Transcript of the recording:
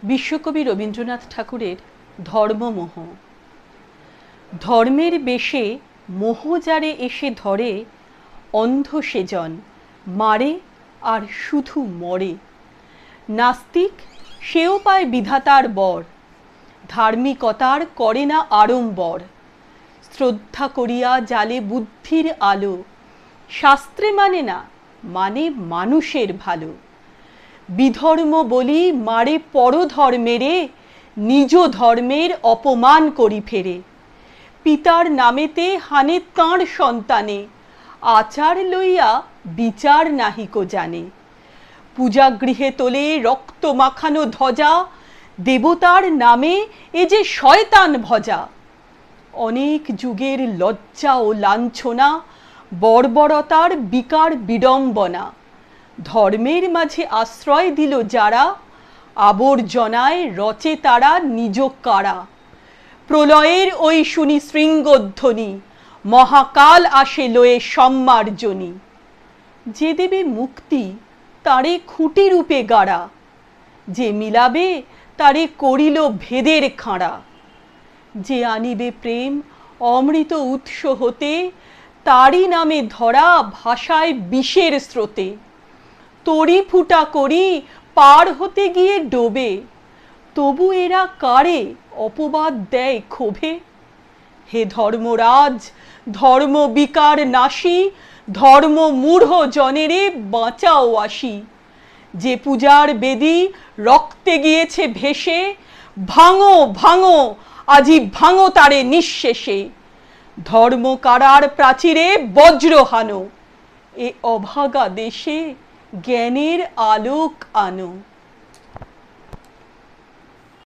বিশ্বকবি রবীন্দ্রনাথ ঠাকুরের ধর্মমোহ। ধর্মের বেশে মোহ যারে এসে ধরে, অন্ধ সেজন মারে আর শুধু মরে। নাস্তিক সেও পায় বিধাতার বর, ধার্মিকতার করে না আড়ম্বর। শ্রদ্ধা করিয়া জালে বুদ্ধির আলো, শাস্ত্রে মানে না, মানে মানুষের ভালো। বিধর্ম বলি মারে পরধর্মেরে, নিজ ধর্মের অপমান করি ফেরে। পিতার নামেতে হানে তাঁর সন্তানে, আচার লইয়া বিচার নাহিকো জানে। পূজাগৃহে তোলে রক্ত মাখানো ধ্বজা, দেবতার নামে এ যে শয়তান ভজা। অনেক যুগের লজ্জা ও লাঞ্ছনা, বর্বরতার বিকার বিড়ম্বনা। ধর্মের মাঝে আশ্রয় দিল যারা, আবর্জনায় রচে তারা নিজ কারা। প্রলয়ের ওই শুনি শৃঙ্গধ্বনি, মহাকাল আসে লয়ে সম্মার্জনী। যে দেবে মুক্তি তারে খুঁটি রূপে গাড়া, যে মিলাবে তারে করিল ভেদের খাঁড়া। যে আনিবে প্রেম অমৃত উৎস হতে, তারই নামে ধরা ভাষায় বিষের স্রোতে। তরি ফুটা করি পার হতে গিয়ে ডোবে, তবু এরা কারে অপবাদ দেয় ক্ষোভে। হে ধর্মরাজ ধর্ম বিকার নাশী, ধর্ম মূঢ় জনেরে বাঁচাও আসি। যে পূজার বেদী রক্তে গিয়েছে ভেসে, ভাঙো ভাঙো আজি ভাঙো তারে নিঃশেষে। ধর্ম কারার প্রাচীরে বজ্র হানো, এ অভাগা দেশে জ্ঞানের আলোক আনো।